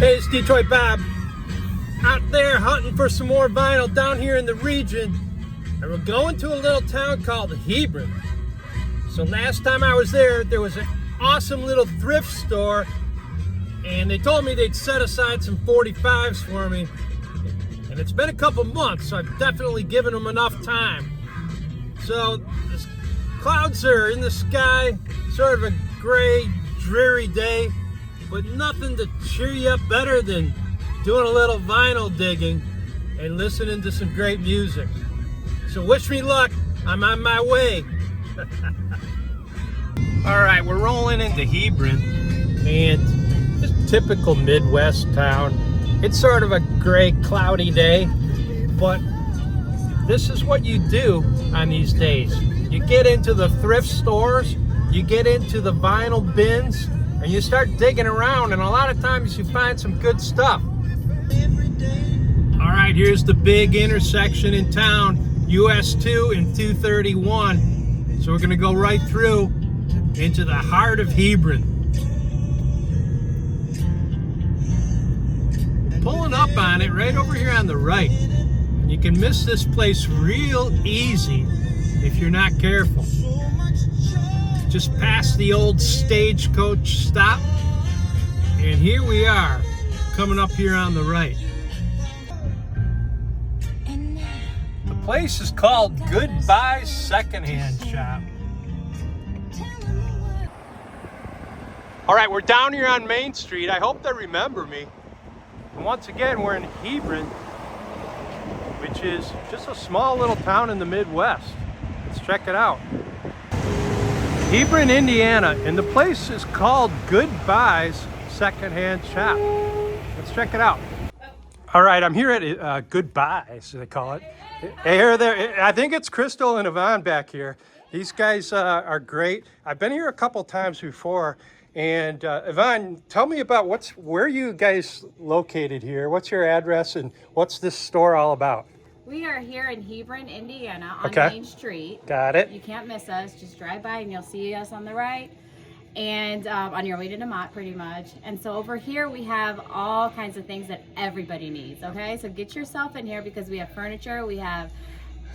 Hey, it's DetroitBob. Out there hunting for some more vinyl down here in the region. And we're going to a little town called Hebron. So last time I was there, there was an awesome little thrift store. And they told me they'd set aside some 45s for me. And it's been a couple months, so I've definitely given them enough time. So the clouds are in the sky, sort of a gray, dreary day. But nothing to cheer you up better than doing a little vinyl digging and listening to some great music. So wish me luck, I'm on my way. All right, we're rolling into Hebron, and just typical Midwest town. It's sort of a gray, cloudy day, but this is what you do on these days. You get into the thrift stores, you get into the vinyl bins, and you start digging around, and a lot of times you find some good stuff. All right, here's the big intersection in town, US 2 and 231. So we're gonna go right through into the heart of Hebron. Pulling up on it right over here on the right. You can miss this place real easy if you're not careful. Just past the old stagecoach stop, and here we are coming up here on the right. The place is called Goodbye Secondhand Shop. All right, we're down here on Main Street. I hope they remember me. And once again, we're in Hebron, which is just a small little town in the Midwest. Let's check it out. Hebron, Indiana, and the place is called Goodbye's Secondhand Shop. Let's check it out. All right, I'm here at Goodbye's, they call it. Hey, there. I think it's Crystal and Yvonne back here. These guys are great. I've been here a couple times before. And Yvonne, tell me about where you guys located here. What's your address and what's this store all about? We are here in Hebron, Indiana on Main Street. Got it. You can't miss us. Just drive by and you'll see us on the right. And on your way to DeMott, pretty much. And so over here we have all kinds of things that everybody needs, okay? So get yourself in here because we have furniture, we have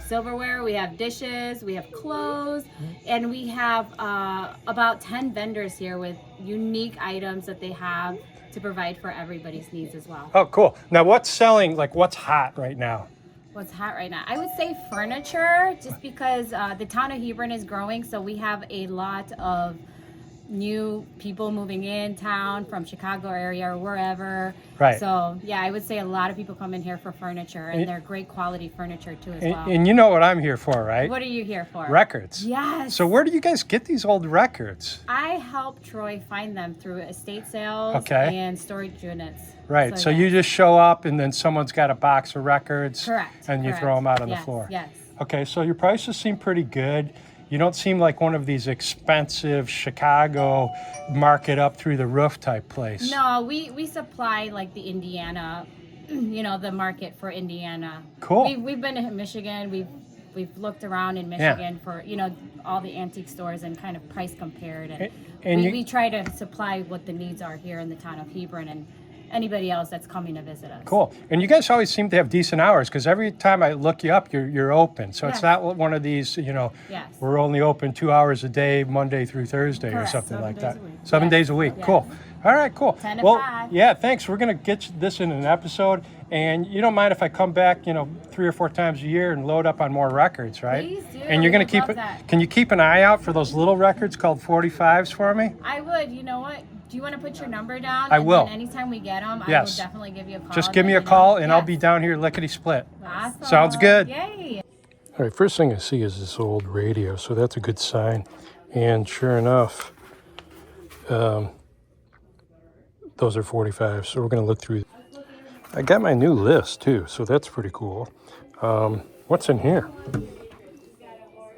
silverware, we have dishes, we have clothes, and we have about 10 vendors here with unique items that they have to provide for everybody's needs as well. Oh, cool. Now what's selling, like what's hot right now? What's hot right now? I would say furniture, just because the town of Hebron is growing, so we have a lot of new people moving in town from Chicago area or wherever. Right. So yeah, I would say a lot of people come in here for furniture, and they're great quality furniture too as well. And you know what I'm here for, right? What are you here for? Records. Yes. So where do you guys get these old records? I help Troy find them through estate sales and storage units. Right. So you just show up and then someone's got a box of records. Correct. And you throw them out on the floor. Yes. Okay, so your prices seem pretty good. You don't seem like one of these expensive Chicago market up through the roof type place. No, we supply like the Indiana, the market for Indiana. Cool. We've been to Michigan. We've looked around in Michigan for all the antique stores and kind of price compared, and we try to supply what the needs are here in the town of Hebron and anybody else that's coming to visit us. Cool. And you guys always seem to have decent hours because every time I look you up, you're open. So it's not one of these, we're only open 2 hours a day, Monday through Thursday or something like that. 7 days a week. Yes. Cool. All right, cool. 10 to 5. Yeah, thanks. We're going to get this in an episode. And you don't mind if I come back, 3 or 4 times a year and load up on more records, right? Please do. And you're going to keep it. Can you keep an eye out for those little records called 45s for me? I would. You know what? Do you want to put your number down? I will. And anytime we get them, yes. I will definitely give you a call. Just give me a call, and I'll be down here lickety-split. Awesome. Sounds good. Yay. All right, first thing I see is this old radio, so that's a good sign. And sure enough, those are 45s, so we're going to look through. I got my new list, too, so that's pretty cool. What's in here?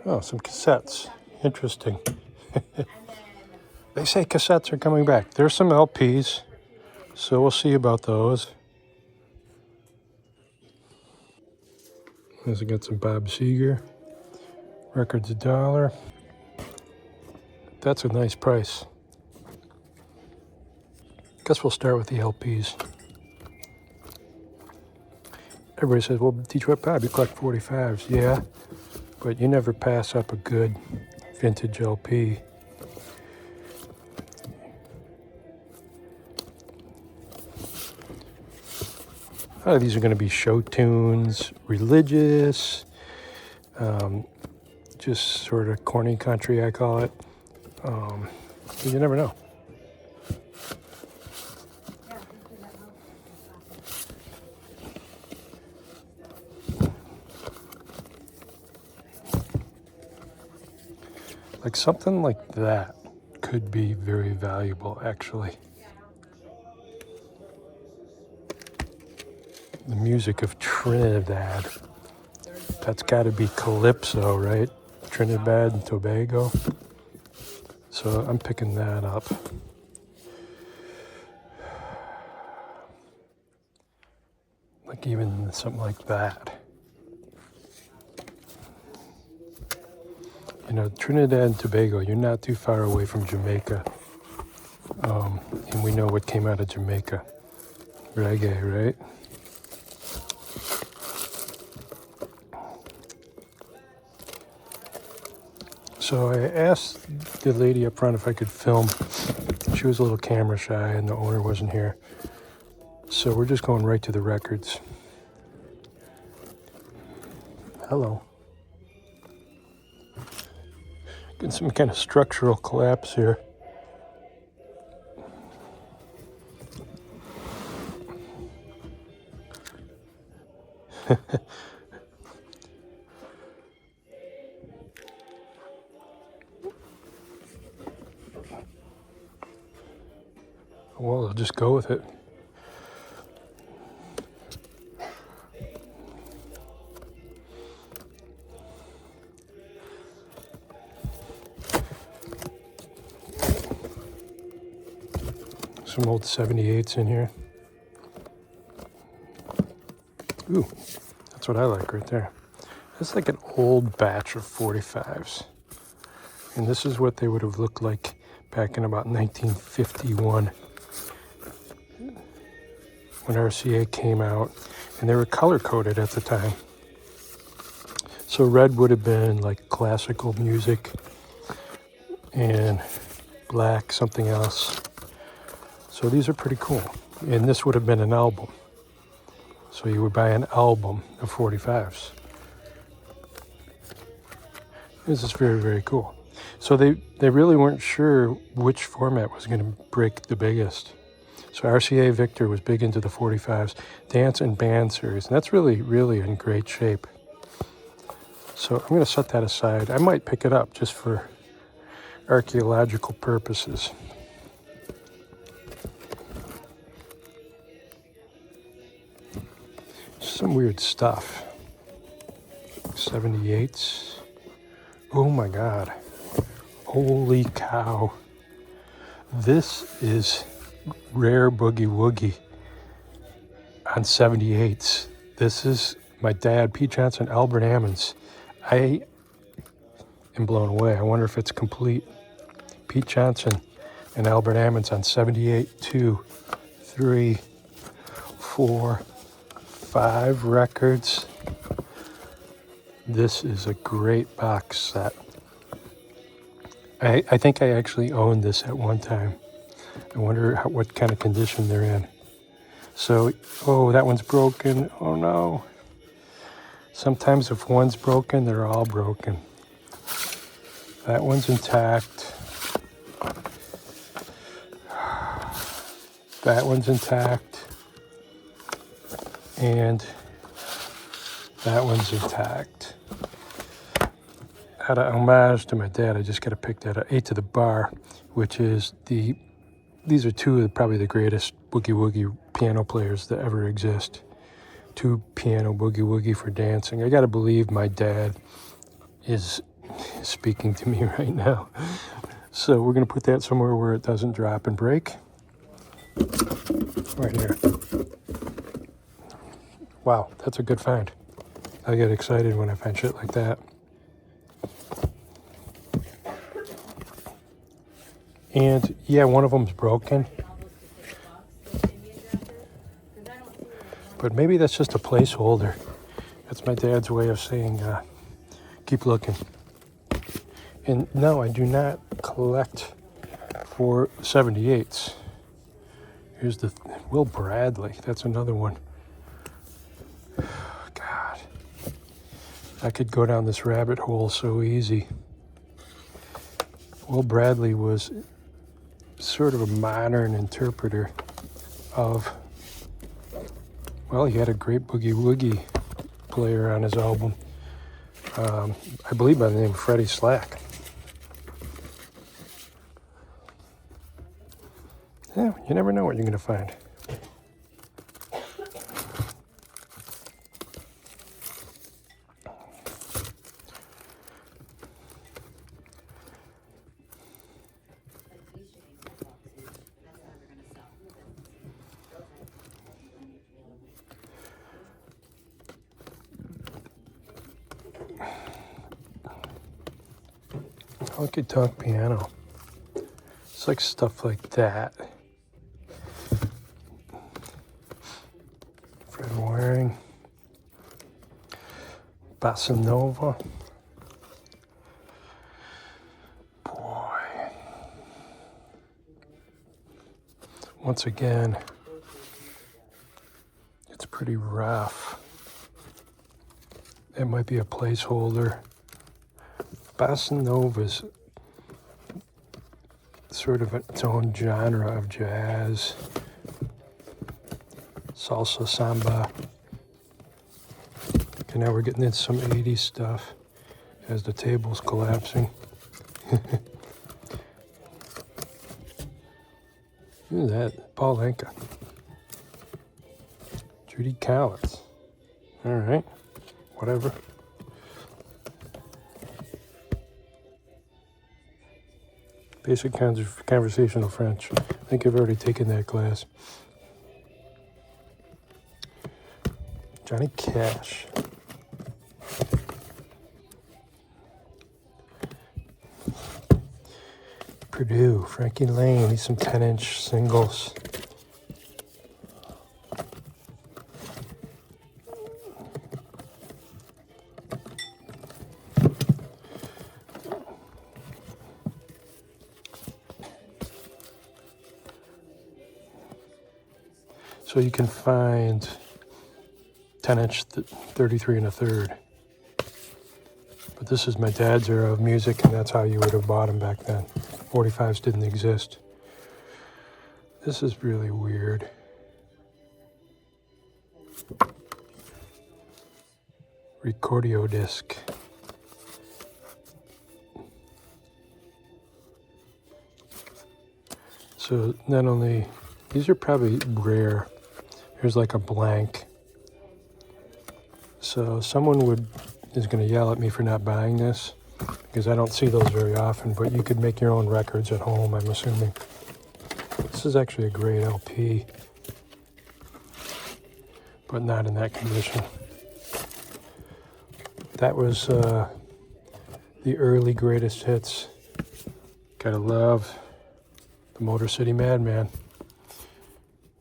Oh, some cassettes. Interesting. They say cassettes are coming back. There's some LPs, so we'll see about those. I got some Bob Seger. Records $1. That's a nice price. Guess we'll start with the LPs. Everybody says, well, DetroitBob, you collect 45s. Yeah, but you never pass up a good vintage LP. These are going to be show tunes, religious, just sort of corny country, I call it. You never know. Like something like that could be very valuable, actually. The music of Trinidad. That's got to be Calypso, right? Trinidad and Tobago. So I'm picking that up. Like even something like that. You know, Trinidad and Tobago, you're not too far away from Jamaica. And we know what came out of Jamaica. Reggae, right? So I asked the lady up front if I could film. She was a little camera shy and the owner wasn't here. So we're just going right to the records. Hello. Getting some kind of structural collapse here. Well, I'll just go with it. Some old 78s in here. Ooh, that's what I like right there. That's like an old batch of 45s. And this is what they would have looked like back in about 1951 when RCA came out. And they were color-coded at the time. So red would have been like classical music and black something else. So these are pretty cool. And this would have been an album. So you would buy an album of 45s. This is very, very cool. So they really weren't sure which format was going to break the biggest. So RCA Victor was big into the 45s, dance and band series. And that's really, really in great shape. So I'm going to set that aside. I might pick it up just for archaeological purposes. Some weird stuff. 78s. Oh my God. Holy cow. This is rare boogie woogie on 78s. This is my dad, Pete Johnson, Albert Ammons. I am blown away. I wonder if it's complete. Pete Johnson and Albert Ammons on 78, 2, 3, 4, 5 records. This is a great box set. I think I actually owned this at one time. I wonder what kind of condition they're in. So, oh, that one's broken. Oh no. Sometimes if one's broken, they're all broken. That one's intact. That one's intact. And that one's intact. Out of homage to my dad, I just got to pick that up. 8 to the Bar, which is these are two of probably the greatest boogie woogie piano players that ever exist. 2 piano boogie woogie for dancing. I got to believe my dad is speaking to me right now. So we're going to put that somewhere where it doesn't drop and break. Right here. Wow, that's a good find. I get excited when I find shit like that. And yeah, one of them's broken. But maybe that's just a placeholder. That's my dad's way of saying, keep looking. And no, I do not collect for 78s. Here's the Will Bradley. That's another one. God, I could go down this rabbit hole so easy. Will Bradley was sort of a modern interpreter of, well, he had a great boogie woogie player on his album. I believe by the name of Freddie Slack. Yeah, you never know what you're going to find. Honky tonk piano. It's like stuff like that. Fred Waring. Bossa Nova. Boy. Once again, it's pretty rough. It might be a placeholder. Bossa Nova's sort of its own genre of jazz, salsa, samba. Okay, now we're getting into some 80s stuff as the table's collapsing. Look at that, Paul Anka. Judy Collins. All right, whatever. Basic conversational French. I think I've already taken that class. Johnny Cash. Purdue, Frankie Lane, these some 10-inch singles. So you can find 10-inch 33 1/3. But this is my dad's era of music, and that's how you would have bought them back then. 45s didn't exist. This is really weird. Recordio disc. So not only, these are probably rare. Here's like a blank. So someone is going to yell at me for not buying this because I don't see those very often, but you could make your own records at home, I'm assuming. This is actually a great LP, but not in that condition. That was the early greatest hits. Gotta love the Motor City Madman.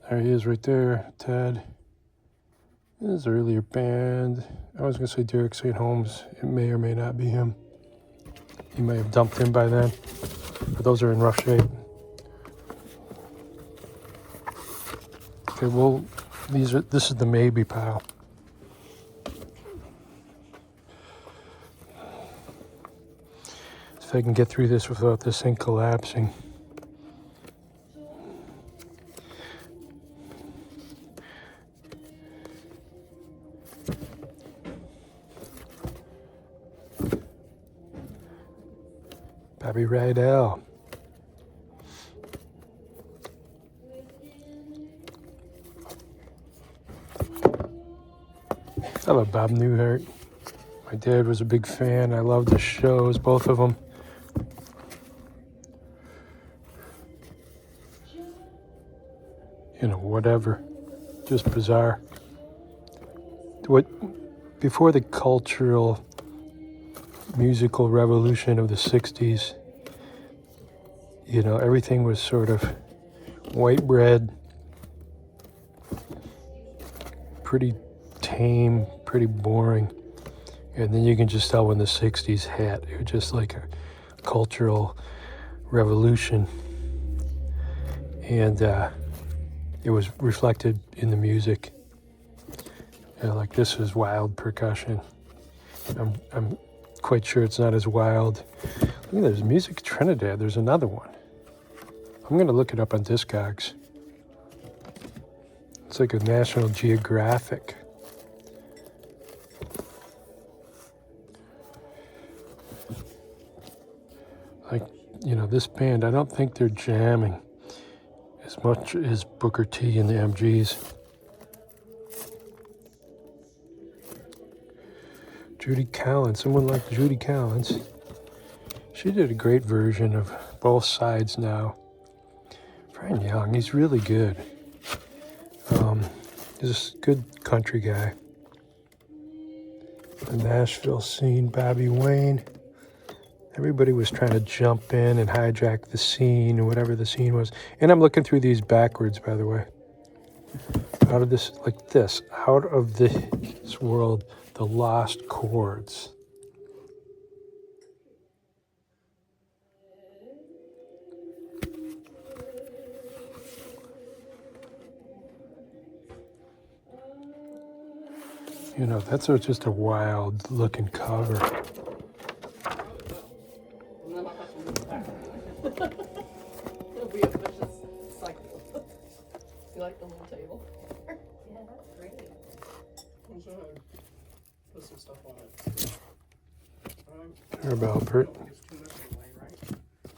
There he is right there, Ted. This is an earlier band. I was going to say Derek St. Holmes. It may or may not be him. He may have dumped him by then. But those are in rough shape. Okay, well, this is the maybe pile. If I can get through this without this thing collapsing. Bobby Rydell. I love Bob Newhart. My dad was a big fan. I loved his shows, both of them. You know, whatever. Just bizarre. Before the cultural musical revolution of the 60s, you know, everything was sort of white bread, pretty tame, pretty boring. And then you can just tell when the 60s hit. It was just like a cultural revolution. And it was reflected in the music. Like this is wild percussion. I'm quite sure it's not as wild. Look, there's Music Trinidad. There's another one. I'm going to look it up on Discogs. It's like a National Geographic. Like, you know, this band, I don't think they're jamming as much as Booker T and the MGs. Judy Collins, someone like Judy Collins. She did a great version of Both Sides Now. Brian Young, he's really good. He's a good country guy. The Nashville scene, Bobby Wayne. Everybody was trying to jump in and hijack the scene, or whatever the scene was. And I'm looking through these backwards, by the way. Out of this, like this, out of this world, the lost chords. You know, that's just a wild looking cover. It'll be a vicious cycle. You like the little table? Yeah, that's great. I'm sure I put some stuff on it. Herb Alpert.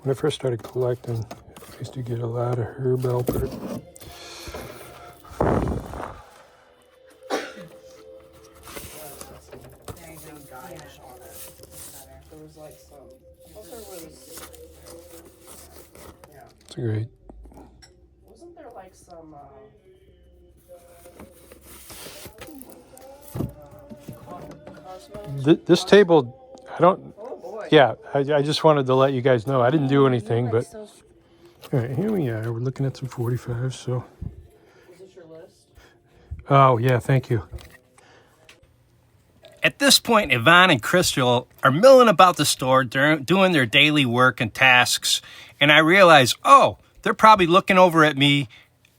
When I first started collecting, I used to get a lot of Herb Alpert. There was like some. Plus there was. Yeah. It's great. Wasn't there like some? This table, I don't. Oh boy. Yeah, I just wanted to let you guys know I didn't do anything, but all right, here we are. We're looking at some 45s. So. Is this your list? Oh yeah, thank you. At this point, Yvonne and Crystal are milling about the store, doing their daily work and tasks, and I realize, oh, they're probably looking over at me.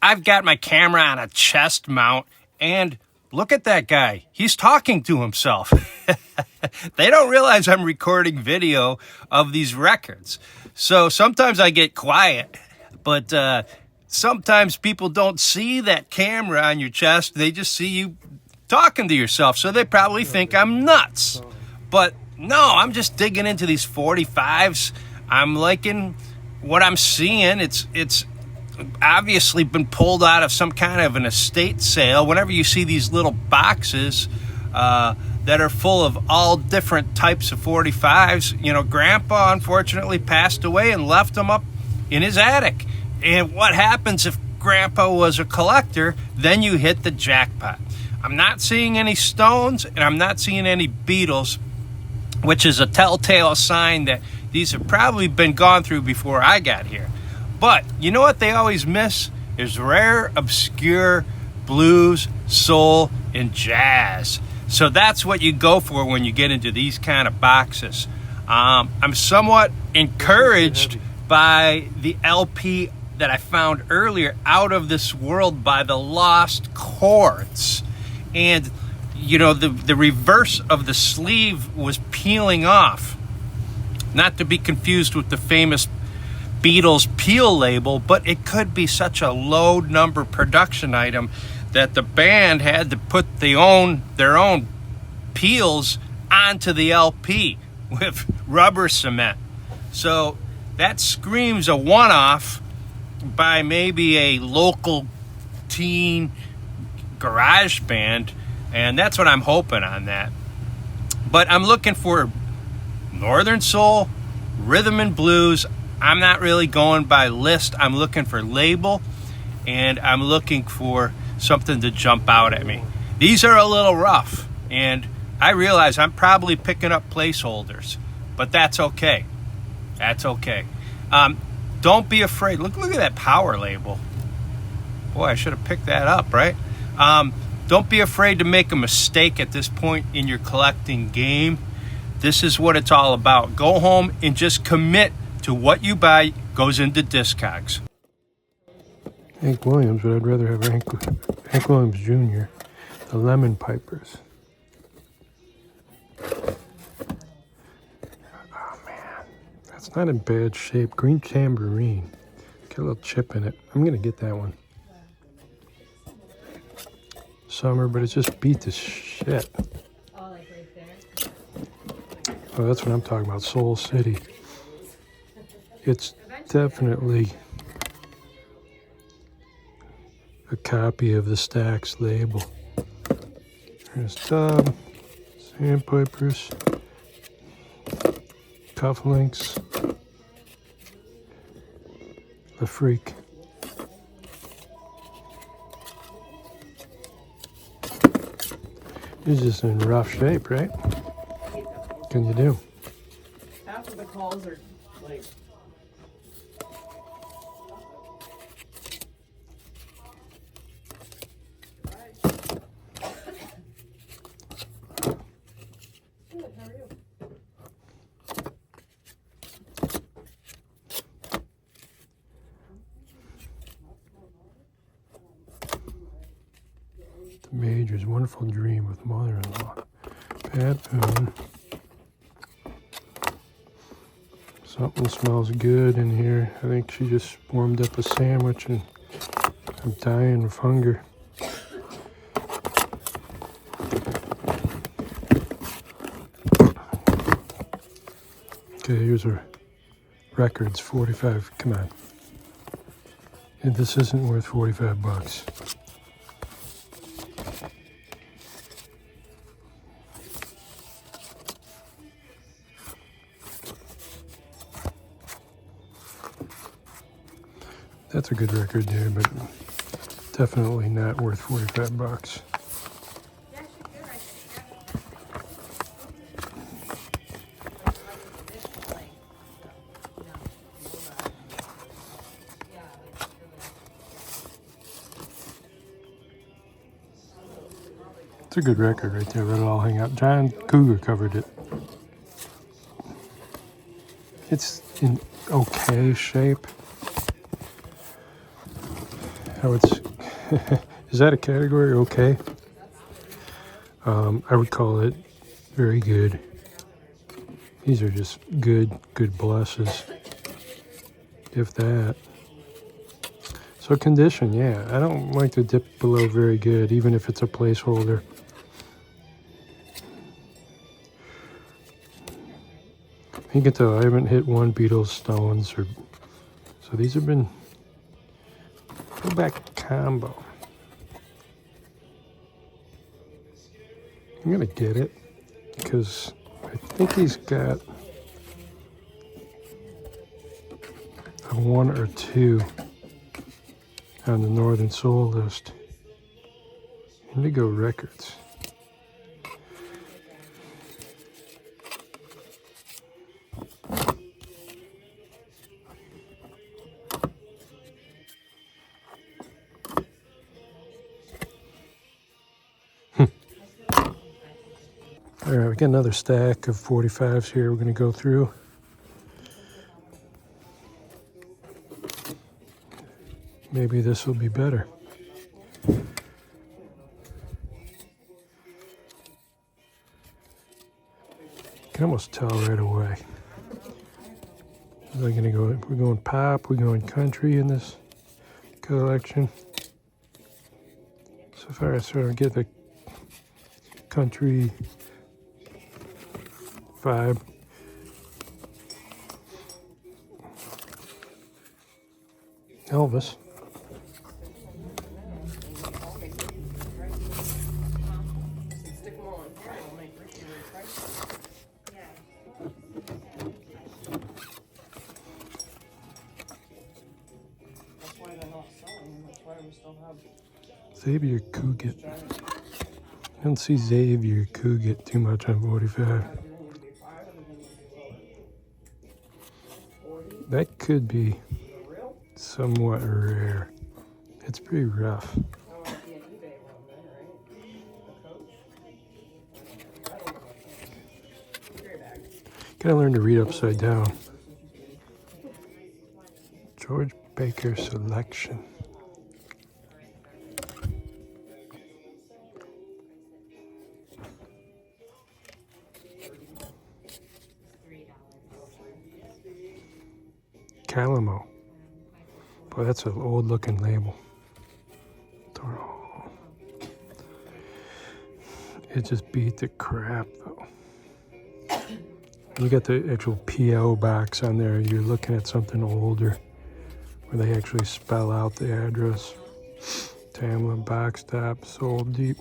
I've got my camera on a chest mount, and look at that guy. He's talking to himself. They don't realize I'm recording video of these records. So sometimes I get quiet, but sometimes people don't see that camera on your chest. They just see you talking to yourself, so they probably think I'm nuts. But no, I'm just digging into these 45s. I'm liking what I'm seeing. It's obviously been pulled out of some kind of an estate sale. Whenever you see these little boxes that are full of all different types of 45s, you know, Grandpa unfortunately passed away and left them up in his attic. And what happens if Grandpa was a collector? Then you hit the jackpot. I'm not seeing any Stones, and I'm not seeing any Beatles, which is a telltale sign that these have probably been gone through before I got here. But you know what they always miss? Is rare, obscure blues, soul, and jazz. So that's what you go for when you get into these kind of boxes. I'm somewhat encouraged by the LP that I found earlier, Out of This World by the Lost Chords. And, you know, the reverse of the sleeve was peeling off. Not to be confused with the famous Beatles peel label, but it could be such a low number production item that the band had to put their own peels onto the LP with rubber cement. So that screams a one-off by maybe a local teen garage band, and that's what I'm hoping on that. But I'm looking for Northern Soul, rhythm and blues. I'm not really going by list. I'm looking for label, and I'm looking for something to jump out at me. These are a little rough, and I realize I'm probably picking up placeholders, but that's okay. That's okay. Don't be afraid. Look at that power label. Boy, I should have picked that up, right? Don't be afraid to make a mistake at this point in your collecting game. This is what it's all about. Go home and just commit to what you buy goes into Discogs. Hank Williams, but I'd rather have Hank Williams Jr., the Lemon Pipers. Oh man, that's not in bad shape. Green tambourine. Got a little chip in it. I'm gonna get that one. Summer, but it just beat the shit. Oh, like right there? Oh, that's what I'm talking about, Soul City. It's definitely a copy of the Stax label. There's Dub, Sandpipers, Cufflinks, The Freak. He's just in rough shape, right? What can you do? Half of the calls are like. Good, how are you? The Major's Wonderful Dream with Mother-in-Law. Pat Boone. Something smells good in here. I think she just warmed up a sandwich and I'm dying of hunger. Okay, here's our records, 45, come on. And this isn't worth 45 bucks. That's a good record there, but definitely not worth 45 bucks. It's a good record right there. Let it all hang out. John Cougar covered it. It's in okay shape. How it's is that a category? Okay. I would call it very good. These are just good blesses, if that. So condition, yeah. I don't like to dip below very good, even if it's a placeholder. You can tell I haven't hit one Beatles, Stones, or so these have been throwback combo. I'm gonna get it because I think he's got a 1 or 2 on the Northern Soul list. Indigo Records. All right, we got another stack of 45s here we're going to go through. Maybe this will be better. You can almost tell right away. We're going pop, we're going country in this collection. So far I sort of get the country vibe. Elvis. Stick them all in here, it'll make Ricky really pricey. That's why they're not selling, that's why we still have. Xavier Cugat. I don't see Xavier Cugat too much on 45. That could be somewhat rare. It's pretty rough. Gotta learn to read upside down. George Baker Selection. Calamo. Boy, that's an old looking label. It just beat the crap though. You got the actual PO box on there. You're looking at something older where they actually spell out the address. Tamla box top, sold deep.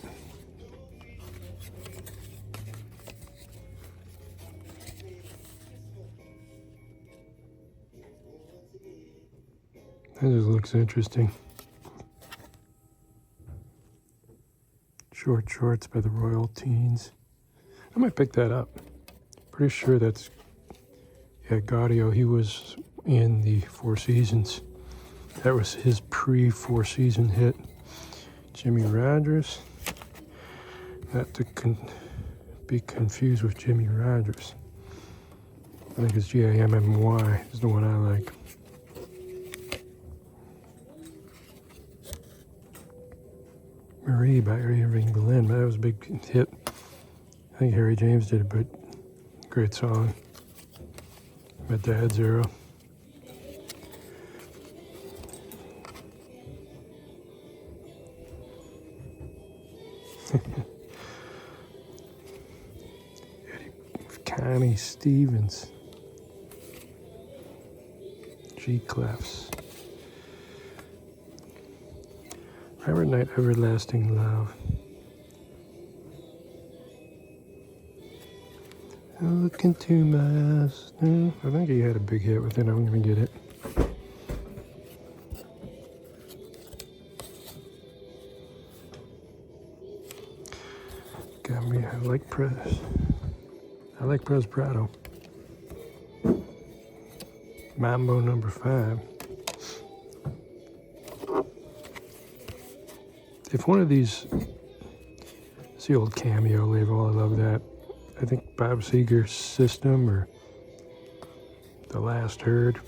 That just looks interesting. Short Shorts by the Royal Teens. I might pick that up. Pretty sure that's, yeah, Gaudio. He was in the Four Seasons. That was his pre-Four Season hit. Jimmy Rogers. Not to be confused with Jimmy Rogers. I think it's G-A-M-M-Y is the one I like. Marie by Irving Berlin. That was a big hit. I think Harry James did it, but great song. My dad's era. Connie Stevens. G-Clefs. Private Night, Everlasting Love. Look into my eyes. I think he had a big hit with it. I'm going to get it. Got me. I like Pres Prado. Mambo number 5. If one of these, it's the old Cameo label, I love that. I think Bob Seger's System or The Last Herd.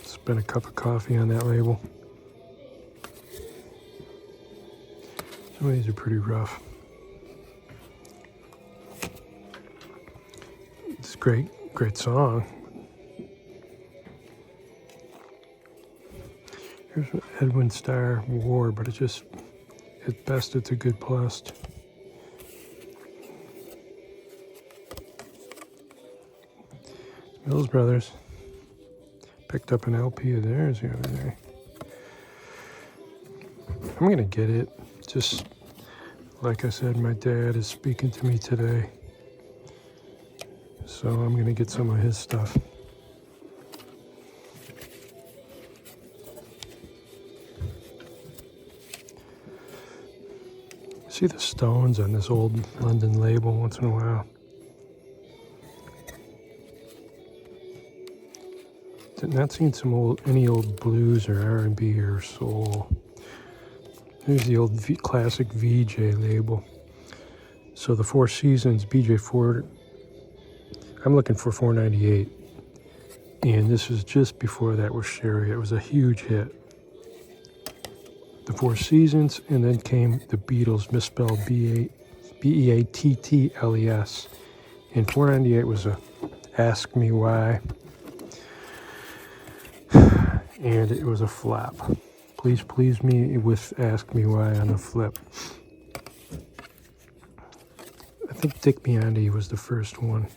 Spent a cup of coffee on that label. Some of these are pretty rough. It's a great song. Here's Edwin Starr War, but it's just, at best, it's a good plus. Mills Brothers picked up an LP of theirs the other day. I'm gonna get it. Just like I said, my dad is speaking to me today, so I'm gonna get some of his stuff. See the Stones on this old London label once in a while. Not seen any old blues or R&B or soul. Here's the old classic VJ label. So the Four Seasons BJ4. I'm looking for 498, and this was just before that was Sherry. It was a huge hit. The Four Seasons, and then came the Beatles, misspelled B-E-A-T-T-L-E-S. And 498 was a Ask Me Why. And it was a flop. Please Please Me with Ask Me Why on the flip. I think Dick Biondi was the first one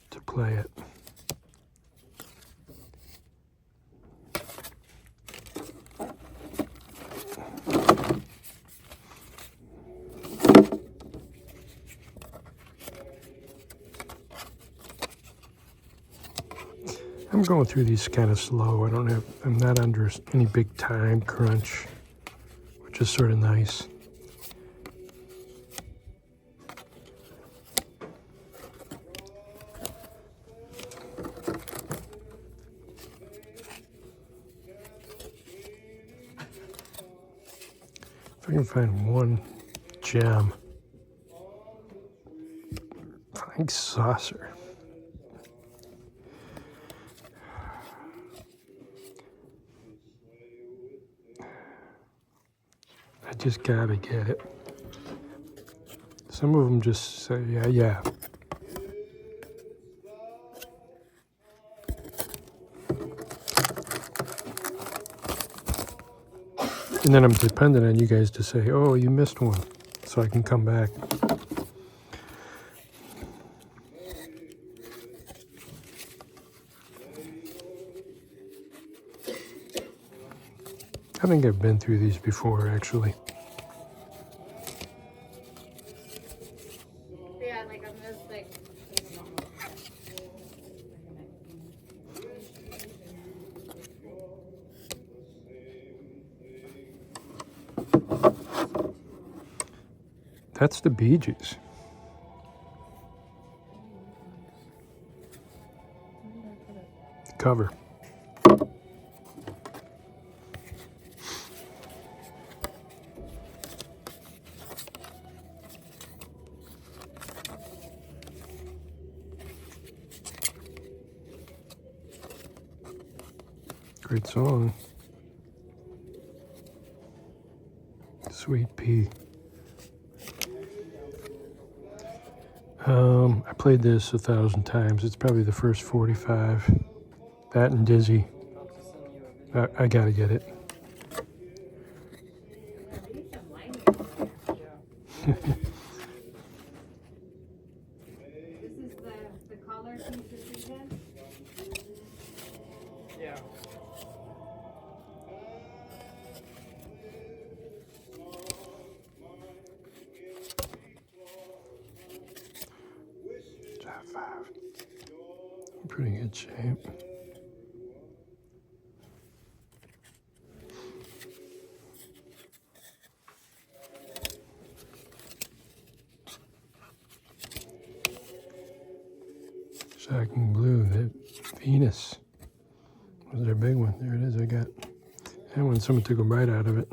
to play it. I'm going through these kind of slow. I'm not under any big time crunch, which is sort of nice. If I can find one gem, I Big saucer. I just gotta get it. Some of them just say, yeah, yeah. And then I'm dependent on you guys to say, oh, you missed one, so I can come back. I think I've been through these before, actually. Yeah, like I'm just like. That's the Bee Gees. Cover. Great song. Sweet Pea. I played this 1,000 times. It's probably the first 45. That and Dizzy. I gotta get it. This is the color piece this weekend. Yeah. Top 5. In pretty good shape. Shocking Blue, that Venus was their big one. There it is. I got that one. Someone took a bite out of it.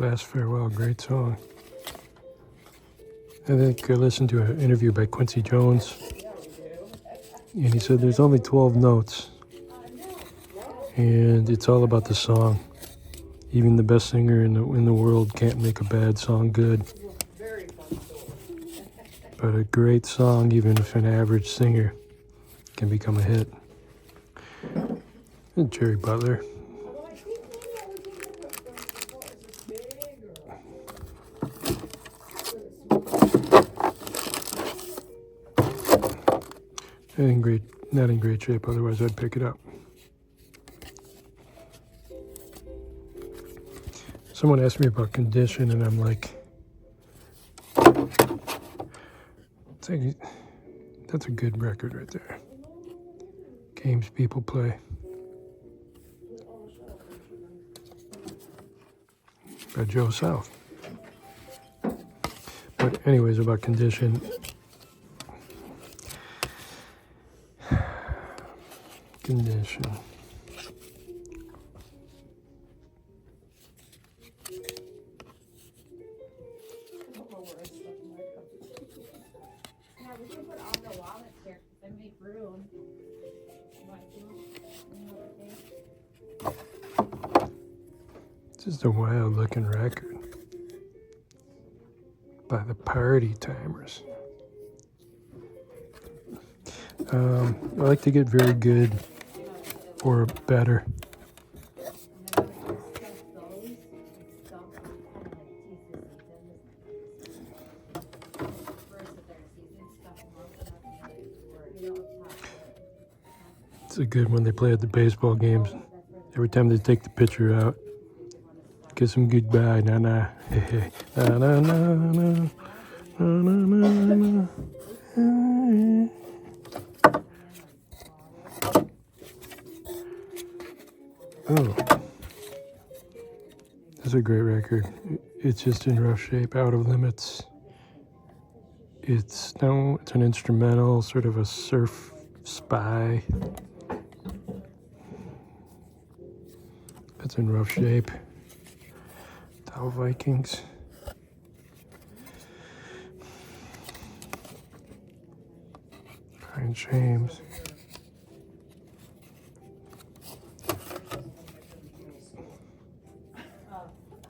Last Farewell, great song. I think I listened to an interview by Quincy Jones, and he said there's only 12 notes, and it's all about the song. Even the best singer in the world can't make a bad song good. Very fun story. But a great song, even if an average singer, can become a hit. And Jerry Butler. Not in great shape, otherwise I'd pick it up. Someone asked me about condition, and I'm like, that's a good record right there. Games people play. By Joe South. But anyways, about condition. Condition. Yeah, we can put all the wallets here and make room. Just a wild looking record by the Party Timers. I like to get very good or better. It's a good one they play at the baseball games. Every time they take the pitcher out, Get some goodbye, na na. Hey, hey. Na na na na. Na na na na. Oh, that's a great record. It's just in rough shape, Out of Limits. It's an instrumental, sort of a surf spy. It's in rough shape. Tau Vikings. Brian James.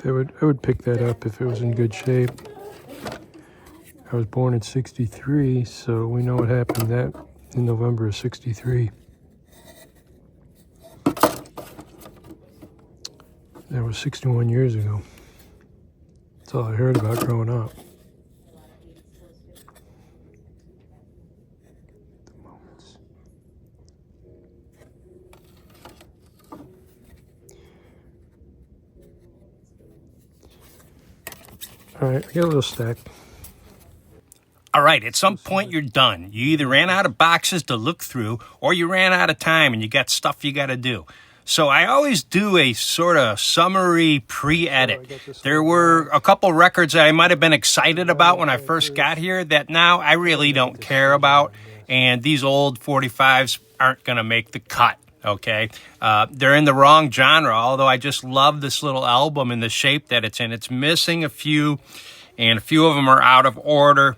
I would pick that up if it was in good shape. I was born in '63, so we know what happened in November of '63. That was 61 years ago. That's all I heard about growing up. All right, I got a little stack. All right, at some point you're done. You either ran out of boxes to look through or you ran out of time and you got stuff you got to do. So I always do a sort of summary pre-edit. There were a couple records that I might have been excited about when I first got here that now I really don't care about. And these old 45s aren't going to make the cut. Okay, they're in the wrong genre, although I just love this little album and the shape that it's in. It's missing a few, and a few of them are out of order.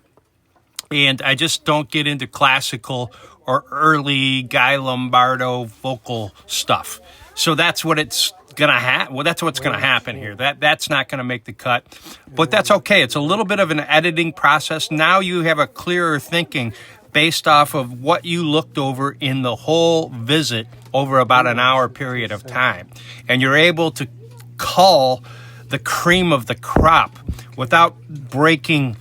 And I just don't get into classical or early Guy Lombardo vocal stuff. So that's what it's gonna happen. Well, that's what's gonna happen here. That's not gonna make the cut, but that's okay. It's a little bit of an editing process. Now you have a clearer thinking based off of what you looked over in the whole visit over about an hour period of time. And you're able to cull the cream of the crop without bringing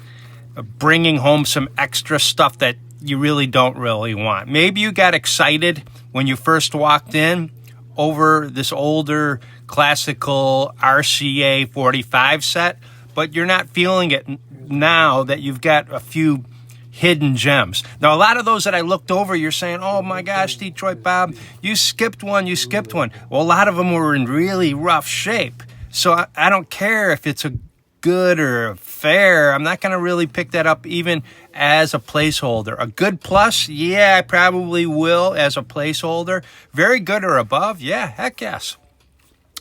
home some extra stuff that you really don't really want. Maybe you got excited when you first walked in over this older classical RCA 45 set, but you're not feeling it now that you've got a few hidden gems. Now, a lot of those that I looked over, you're saying, oh my gosh, DetroitBob, you skipped one. Well, a lot of them were in really rough shape. So I don't care if it's a good or a fair. I'm not going to really pick that up even as a placeholder. A good plus, yeah, I probably will as a placeholder. Very good or above, yeah, heck yes.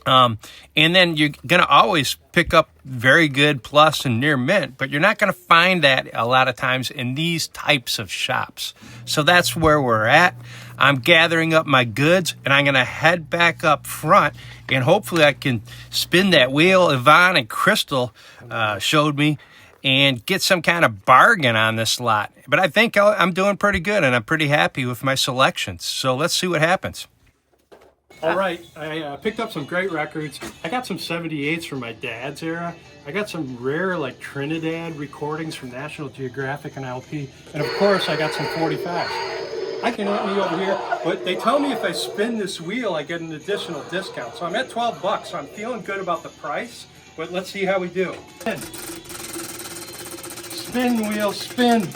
And then you're going to always pick up very good plus and near mint, but you're not going to find that a lot of times in these types of shops. So that's where we're at. I'm gathering up my goods and I'm going to head back up front and hopefully I can spin that wheel Yvonne and Crystal showed me and get some kind of bargain on this lot. But I think I'm doing pretty good and I'm pretty happy with my selections. So let's see what happens. All right, I picked up some great records. I got some 78s from my dad's era. I got some rare like Trinidad recordings from National Geographic and LP. And of course I got some 45s. I can me over here, but they tell me if I spin this wheel, I get an additional discount. So I'm at 12 bucks, so I'm feeling good about the price, but let's see how we do. Spin wheel, spin.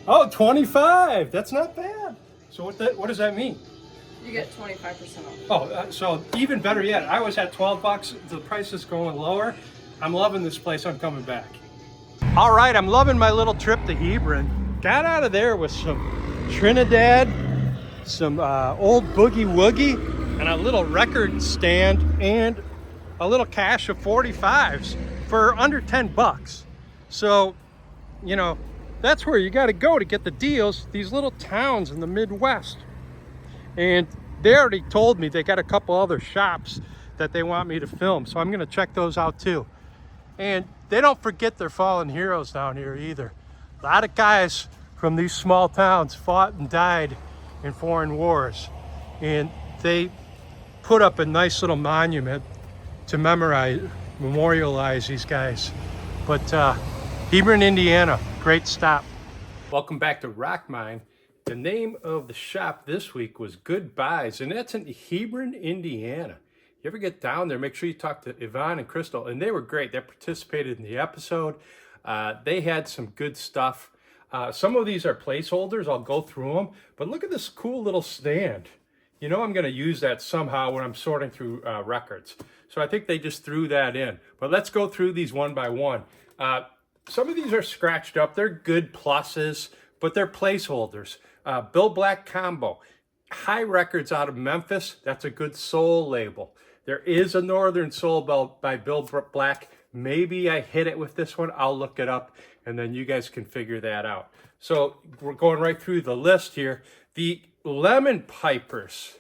Oh, 25, that's not bad. So what does that mean? You get 25% off. Oh, so even better yet, I was at 12 bucks, the price is going lower. I'm loving this place, I'm coming back. All right, I'm loving my little trip to Hebron. Got out of there with some Trinidad, some old boogie woogie, and a little record stand, and a little cache of 45s for under 10 bucks. So, you know, that's where you gotta go to get the deals, these little towns in the Midwest. And they already told me they got a couple other shops that they want me to film, so I'm gonna check those out too. And they don't forget their fallen heroes down here either. A lot of guys from these small towns fought and died in foreign wars. And they put up a nice little monument to memorialize these guys. But Hebron, Indiana, great stop. Welcome back to RockMine. The name of the shop this week was Goodbyes, and that's in Hebron, Indiana. you ever get down there, make sure you talk to Yvonne and Crystal, and they were great. They participated in the episode. They had some good stuff. Some of these are placeholders. I'll go through them, but look at this cool little stand. You know I'm going to use that somehow when I'm sorting through records. So I think they just threw that in. But let's go through these one by one. Some of these are scratched up. They're good pluses, but they're placeholders. Bill Black Combo. High Records out of Memphis. That's a good soul label. There is a Northern Soul by Bill Black. Maybe I hit it with this one. I'll look it up, and then you guys can figure that out. So we're going right through the list here. The Lemon Pipers.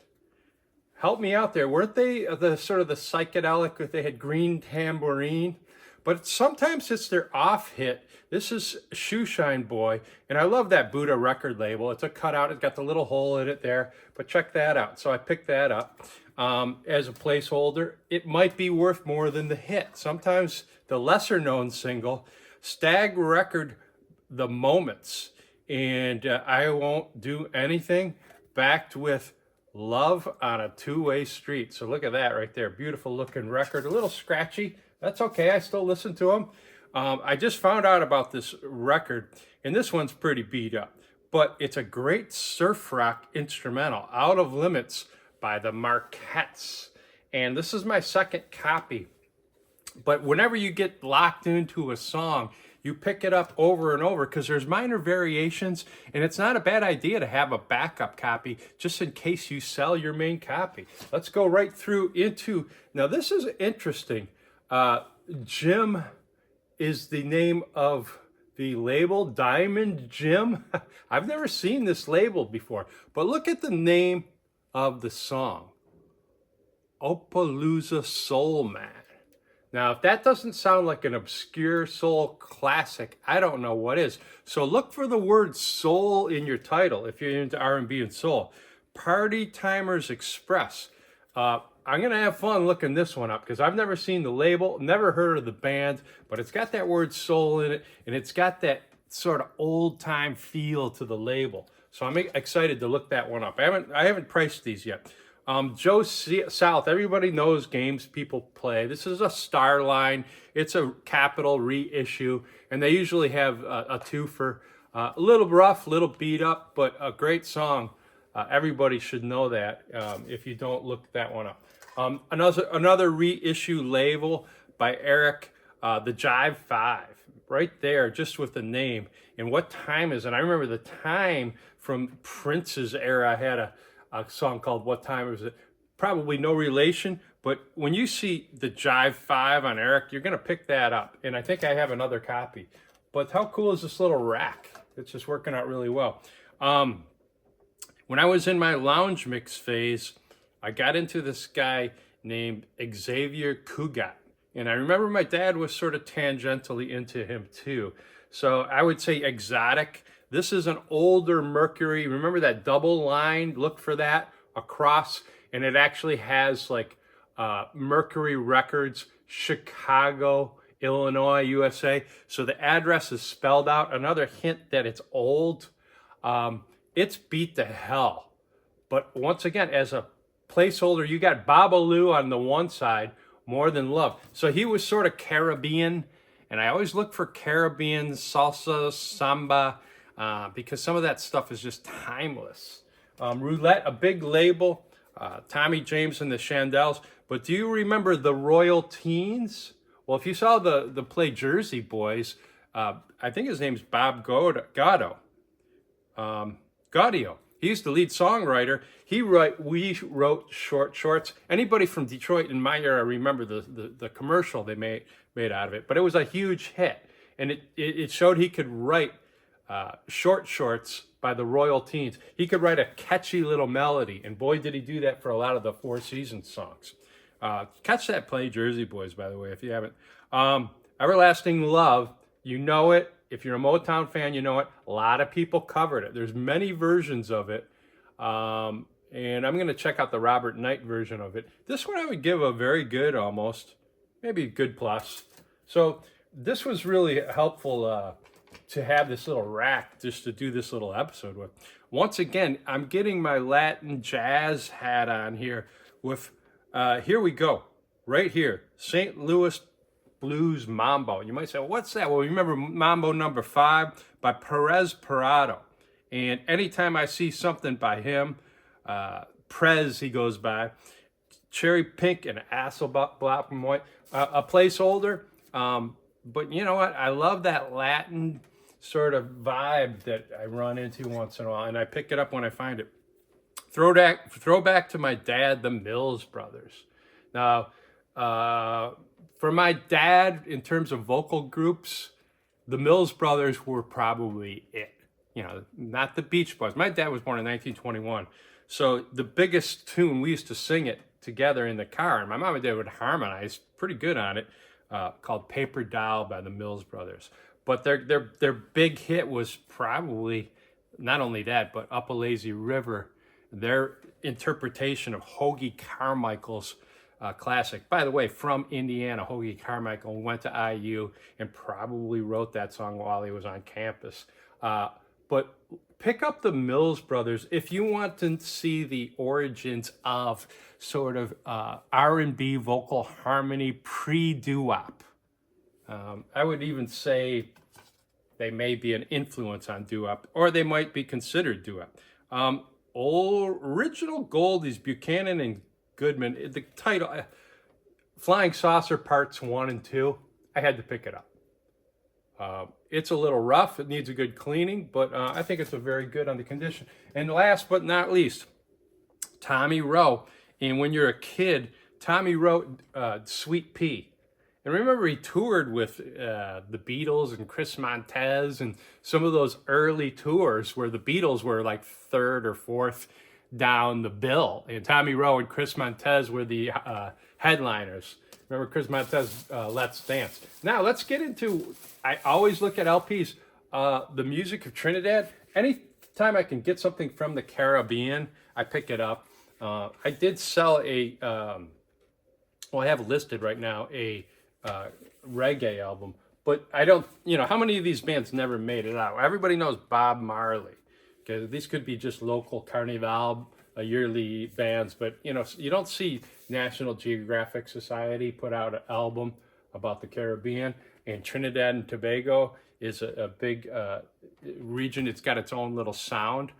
Help me out there. Weren't they the sort of the psychedelic, they had Green Tambourine? But sometimes it's their off hit. This is Shoeshine Boy, and I love that Buddha record label. It's a cutout. It's got the little hole in it there, but check that out. So I picked that up as a placeholder. It might be worth more than the hit. Sometimes the lesser known single, Stag Record, The Moments, and I Won't Do Anything, backed with Love on a Two-Way Street. So look at that right there. Beautiful looking record. A little scratchy. That's okay. I still listen to them. I just found out about this record, and this one's pretty beat up. But it's a great surf rock instrumental, Out of Limits by the Marquettes. And this is my second copy. But whenever you get locked into a song, you pick it up over and over because there's minor variations, and it's not a bad idea to have a backup copy just in case you sell your main copy. Let's go right through into, now this is interesting. Jim is the name of the label, Diamond Jim. I've never seen this label before, but look at the name of the song, Opalooza Soul Man. Now, if that doesn't sound like an obscure soul classic, I don't know what is. So look for the word soul in your title if you're into R&B and soul. Party Timers Express. I'm going to have fun looking this one up because I've never seen the label, never heard of the band, but it's got that word soul in it, and it's got that sort of old-time feel to the label. So I'm excited to look that one up. I haven't priced these yet. Joe South, everybody knows games people play. This is a Star Line. It's a Capitol reissue, and they usually have a twofer. A little rough, little beat up, but a great song. Everybody should know that if you don't look that one up. Another reissue label by Eric, the Jive 5, right there, just with the name. And what time is it? I remember the time from Prince's era. I had a song called What Time Is It? Probably no relation, but when you see the Jive 5 on Eric, you're going to pick that up. And I think I have another copy. But how cool is this little rack? It's just working out really well. When I was in my lounge mix phase, I got into this guy named Xavier Cugat. And I remember my dad was sort of tangentially into him too. So I would say exotic. This is an older Mercury. Remember that double line? Look for that across. And it actually has like Mercury Records, Chicago, Illinois, USA. So the address is spelled out. Another hint that it's old. It's beat to hell. But once again, as a placeholder, you got Babalu on the one side, More Than Love. So he was sort of Caribbean. And I always look for Caribbean, salsa, samba, because some of that stuff is just timeless. Roulette, a big label, Tommy James and the Chandels. But do you remember the Royal Teens? Well, if you saw the play Jersey Boys, I think his name's Bob Gaudio. He's the lead songwriter. We wrote Short Shorts. Anybody from Detroit in my era remember the commercial they made out of it. But it was a huge hit. And it showed he could write Short Shorts by the Royal Teens. He could write a catchy little melody. And boy, did he do that for a lot of the Four Seasons songs. Catch that play, Jersey Boys, by the way, if you haven't. Everlasting Love, you know it. If you're a Motown fan, you know it. A lot of people covered it. There's many versions of it. And I'm going to check out the Robert Knight version of it. This one I would give a very good almost, maybe a good plus. So this was really helpful to have this little rack just to do this little episode with. Once again, I'm getting my Latin jazz hat on here with Here we go. Right here. St. Louis Blues Mambo. You might say, well, what's that? Well, remember Mambo number 5 by Perez Parado. And anytime I see something by him, Prez he goes by, Cherry Pink and Hasselblatt from White, a placeholder. But you know what? I love that Latin sort of vibe that I run into once in a while, and I pick it up when I find it. Throwback to my dad, the Mills Brothers. Now, for my dad, in terms of vocal groups, the Mills Brothers were probably it. You know, not the Beach Boys. My dad was born in 1921. So the biggest tune, we used to sing it together in the car, and my mom and dad would harmonize pretty good on it, called Paper Doll by the Mills Brothers. But their big hit was probably not only that, but Up a Lazy River, their interpretation of Hoagie Carmichael's classic. By the way, from Indiana, Hoagie Carmichael went to IU and probably wrote that song while he was on campus. But pick up the Mills Brothers if you want to see the origins of sort of R&B vocal harmony pre-doo-wop. I would even say they may be an influence on doo-wop, or they might be considered doo-wop. Original Goldies, Buchanan and Goodman, the title, Flying Saucer Parts 1 and 2, I had to pick it up. It's a little rough, it needs a good cleaning, but I think it's a very good on the condition. And last but not least, Tommy Rowe. And when you're a kid, Tommy wrote Sweet Pea. And remember, he toured with the Beatles and Chris Montez and some of those early tours where the Beatles were like 3rd or 4th down the bill. And Tommy Rowe and Chris Montez were the headliners. Remember Chris Montez, Let's Dance. Now, let's get into, I always look at LPs, the music of Trinidad. Anytime I can get something from the Caribbean, I pick it up. I did sell I have listed right now a reggae album, but I don't, how many of these bands never made it out? Everybody knows Bob Marley. Okay, these could be just local Carnival, yearly bands, but you don't see National Geographic Society put out an album about the Caribbean, and Trinidad and Tobago is a big region. It's got its own little sound.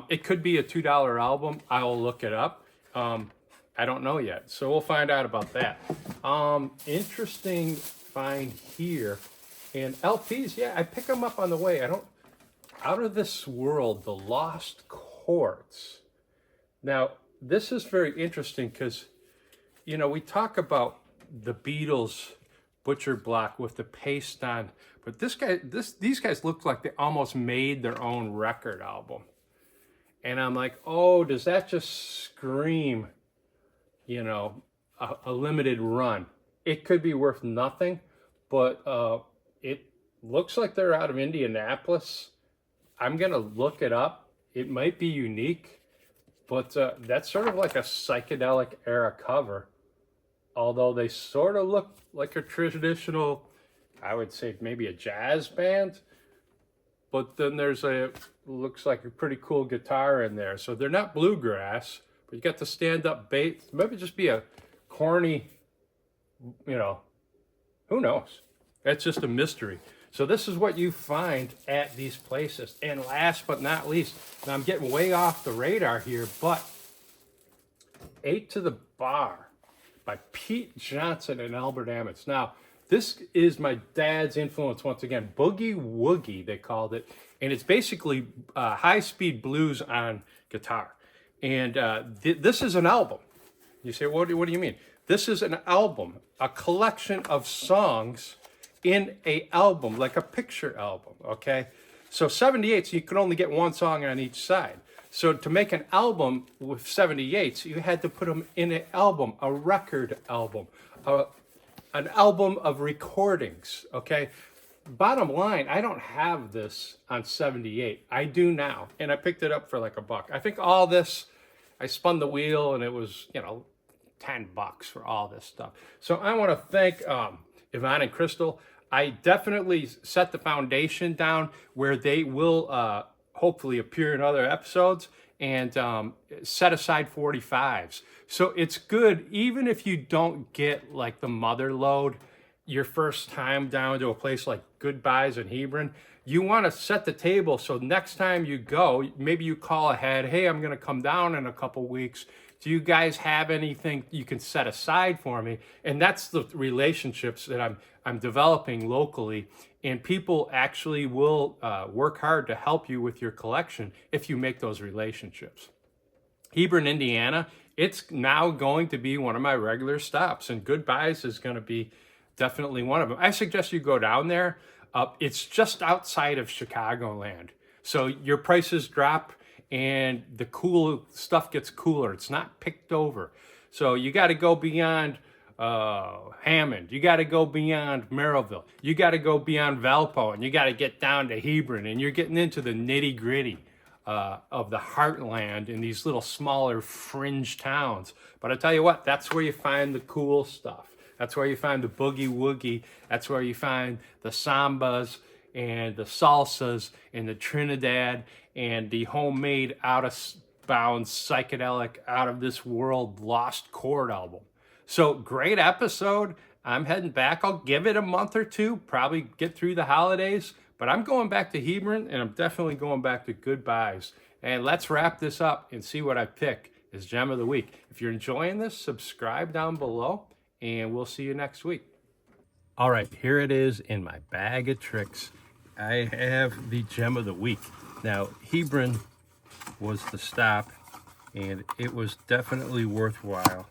It could be a $2 album. I will look it up. I don't know yet, so we'll find out about that. Interesting find here. And LPs, yeah, I pick them up on the way. Out of This World, The Lost Chords. Now, this is very interesting because, we talk about the Beatles butcher block with the paste on, but these guys look like they almost made their own record album. And I'm like, oh, does that just scream, a limited run? It could be worth nothing, but it looks like they're out of Indianapolis. I'm going to look it up. It might be unique, but that's sort of like a psychedelic era cover. Although they sort of look like a traditional, I would say maybe a jazz band. But then looks like a pretty cool guitar in there. So they're not bluegrass, but you got the stand-up bass. Maybe just be a corny, who knows? That's just a mystery. So this is what you find at these places. And last but not least, and I'm getting way off the radar here, but 8 to the Bar by Pete Johnson and Albert Ammons. Now, this is my dad's influence once again. Boogie Woogie, they called it. And it's basically high-speed blues on guitar. And this is an album. You say, what do you mean? This is an album, a collection of songs in a album, like a picture album, okay? So 78s, you can only get one song on each side. So to make an album with 78s, you had to put them in an album, a record album, an album of recordings, okay? Bottom line, I don't have this on 78. I do now, and I picked it up for like $1. I think all this, I spun the wheel, and it was, $10 for all this stuff. So I want to thank Yvonne and Crystal. I definitely set the foundation down where they will hopefully appear in other episodes. and set aside 45s. So it's good even if you don't get like the mother load your first time down to a place like Goodbyes in Hebron. You want to set the table so next time you go, maybe you call ahead, hey, I'm going to come down in a couple weeks. Do you guys have anything you can set aside for me? And that's the relationships that I'm developing locally. And people actually will work hard to help you with your collection if you make those relationships. Hebron, Indiana, it's now going to be one of my regular stops, and Goodbyes is going to be definitely one of them. I suggest you go down there. It's just outside of Chicagoland. So your prices drop and the cool stuff gets cooler. It's not picked over. So you got to go beyond Hammond. You got to go beyond Merrillville. You got to go beyond Valpo, and you got to get down to Hebron, and you're getting into the nitty gritty of the heartland in these little smaller fringe towns. But I tell you what, that's where you find the cool stuff. That's where you find the boogie woogie. That's where you find the sambas and the salsas and the Trinidad and the homemade out of bounds psychedelic out of this world lost chord album. So great episode. I'm heading back. I'll give it a month or two, probably get through the holidays, but I'm going back to Hebron, and I'm definitely going back to Goodbyes. And let's wrap this up and see what I pick as Gem of the Week. If you're enjoying this, subscribe down below, and we'll see you next week. All right, here it is in my bag of tricks. I have the Gem of the Week. Now, Hebron was the stop, and it was definitely worthwhile.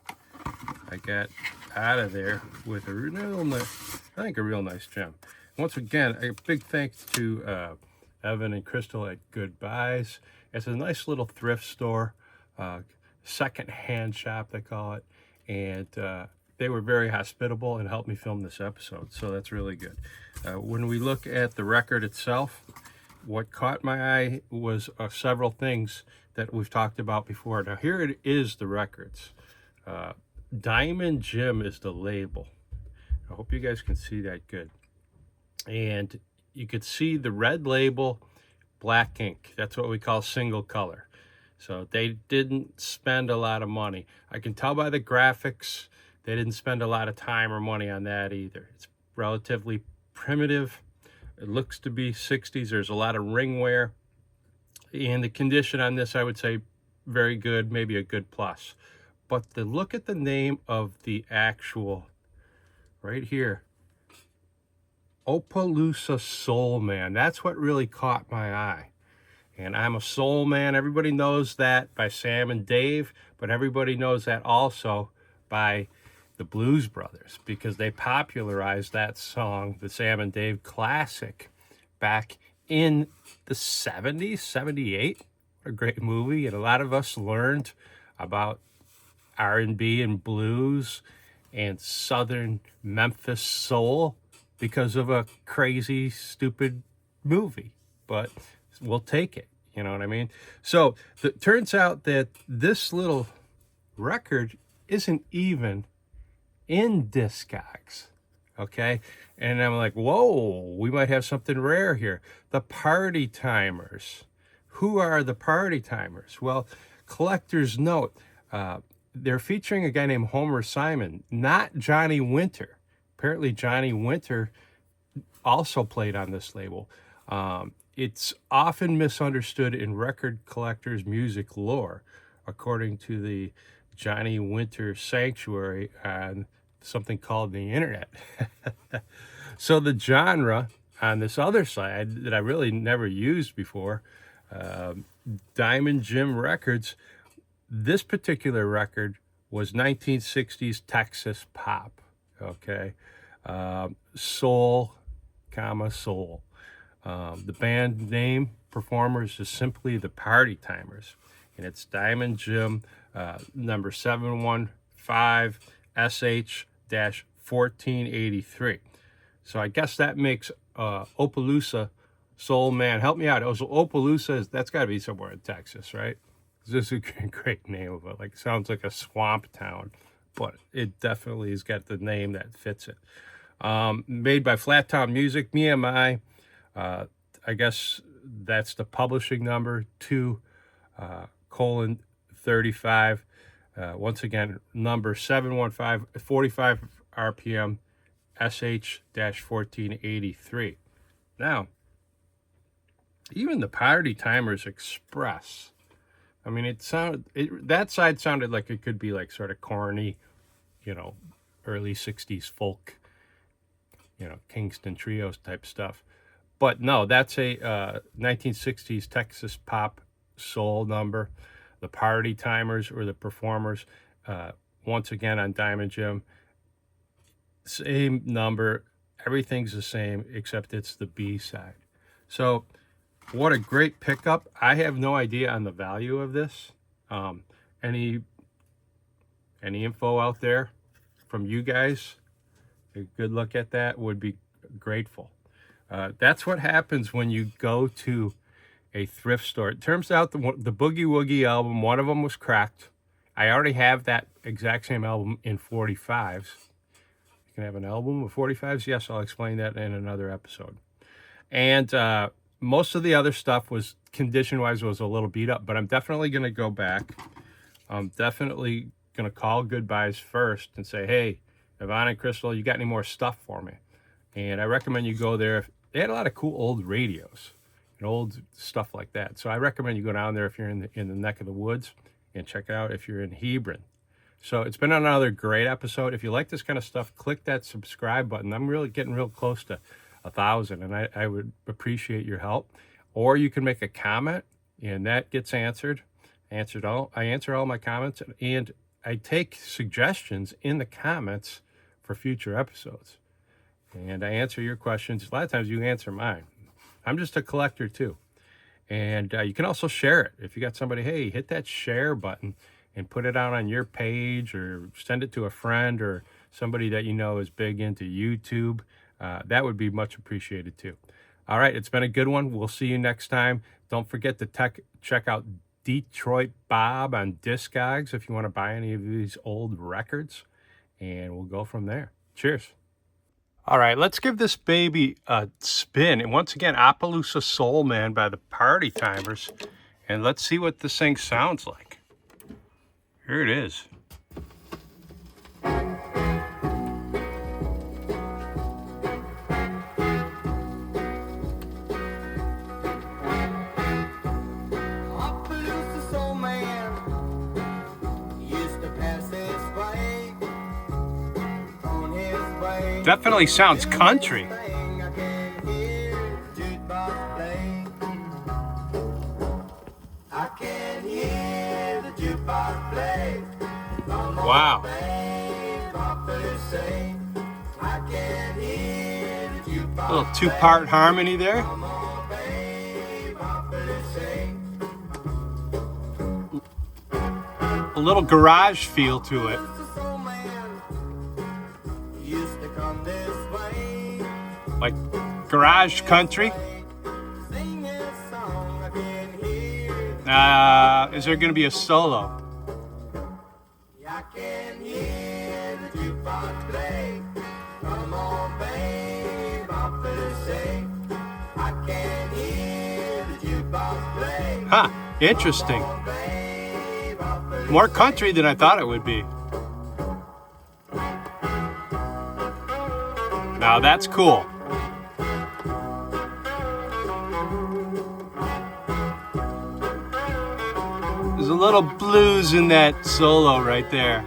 I got out of there with a real nice, I think a real nice gem. Once again, a big thanks to Evan and Crystal at Goodbyes. It's a nice little thrift store, second-hand shop they call it, and they were very hospitable and helped me film this episode, so that's really good. When we look at the record itself, what caught my eye was several things that we've talked about before. Now here it is, the records. Diamond Jim is the label. I hope you guys can see that good. And you could see the red label, black ink. That's what we call single color. So they didn't spend a lot of money. I can tell by the graphics, they didn't spend a lot of time or money on that either. It's relatively primitive. It looks to be 60s. There's a lot of ring wear. And the condition on this, I would say, very good, maybe a good plus. But to look at the name of the actual, right here, Opelousas Soul Man. That's what really caught my eye. And I'm a soul man. Everybody knows that by Sam and Dave, but everybody knows that also by the Blues Brothers, because they popularized that song, the Sam and Dave classic, back in the 70s, 78. What a great movie. And a lot of us learned about R&B and blues and Southern Memphis soul because of a crazy, stupid movie. But we'll take it, you know what I mean? So it turns out that this little record isn't even in Discogs, okay? And I'm like, whoa, we might have something rare here. The Party Timers. Who are the Party Timers? Well, collector's note, they're featuring a guy named Homer Simon, not Johnny Winter. Apparently Johnny Winter also played on this label. It's often misunderstood in record collectors' music lore, according to the Johnny Winter Sanctuary on something called the internet. So the genre on this other side that I really never used before, Diamond Jim Records, this particular record was 1960s Texas pop, okay? Soul, soul. The band name, performers, is simply the Party Timers, and it's Diamond Jim, number 715SH-1483. So I guess that makes Opelousas Soul Man. Help me out. Opelousas, that's got to be somewhere in Texas, right? This is a great name of it. Like, sounds like a swamp town, but it definitely has got the name that fits it. Made by Flat Town Music, I guess that's the publishing number, to 35. Once again, number 715, 45 RPM, SH-1483. Now, even the Party Timers Express, I mean, that side sounded like it could be like sort of corny, you know, early 60s folk, you know, Kingston Trios type stuff. But no, that's a 1960s Texas pop soul number. The Party Timers or the Performers, once again on Diamond Jim, same number. Everything's the same except it's the B side. So what a great pickup. I have no idea on the value of this. Any info out there from you guys, a good look at that, would be grateful. That's what happens when you go to a thrift store. It turns out the Boogie Woogie album, one of them was cracked. I already have that exact same album in 45s. You can have an album of 45s. Yes, I'll explain that in another episode. And most of the other stuff was, condition-wise, was a little beat up, but I'm definitely going to go back. I'm definitely going to call goodbyes first and say, hey, Yvonne and Crystal, you got any more stuff for me? And I recommend you go there. They had a lot of cool old radios and old stuff like that. So I recommend you go down there if you're in the neck of the woods, and check it out if you're in Hebron. So it's been another great episode. If you like this kind of stuff, click that subscribe button. I'm really getting real close to 1,000, and I would appreciate your help. Or you can make a comment, and that gets answered. I answer all my comments, and I take suggestions in the comments for future episodes. And I answer your questions. A lot of times you answer mine. I'm just a collector too. And you can also share it. If you got somebody, hey, hit that share button and put it out on your page, or send it to a friend or somebody that you know is big into YouTube. That would be much appreciated too. All right, it's been a good one. We'll see you next time. Don't forget to check out DetroitBob on Discogs if you want to buy any of these old records. And we'll go from there. Cheers. All right, let's give this baby a spin. And once again, Appaloosa Soul Man by the Party Timers. And let's see what this thing sounds like. Here it is. Appaloosa Soul Man used to pass his way on his way. Definitely sounds country. I can hear the jukebox play. I can hear the jukebox play. Come on, Wow. babe, Appaloosa. I can hear the jukebox A little two-part harmony there. Come on, babe, Appaloosa. A little garage feel to it. Appaloosa Soul Man used to come this way. Like garage country. Sing this song, I can hear. Is there going to be a solo? I can hear the jukebox play. Come on, babe, Appaloosa. I can hear the jukebox play. Huh, interesting. Babe, Appaloosa. More country than I thought it would be. Now that's cool. There's a little blues in that solo right there.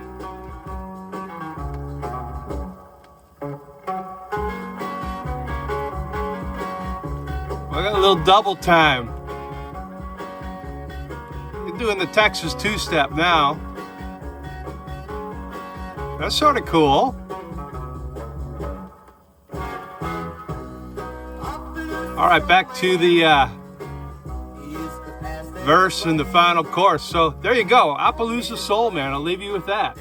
I got a little double time. You're doing the Texas two-step now. That's sort of cool. All right, back to the verse and the final chorus. So there you go, Appaloosa Soul Man. I'll leave you with that.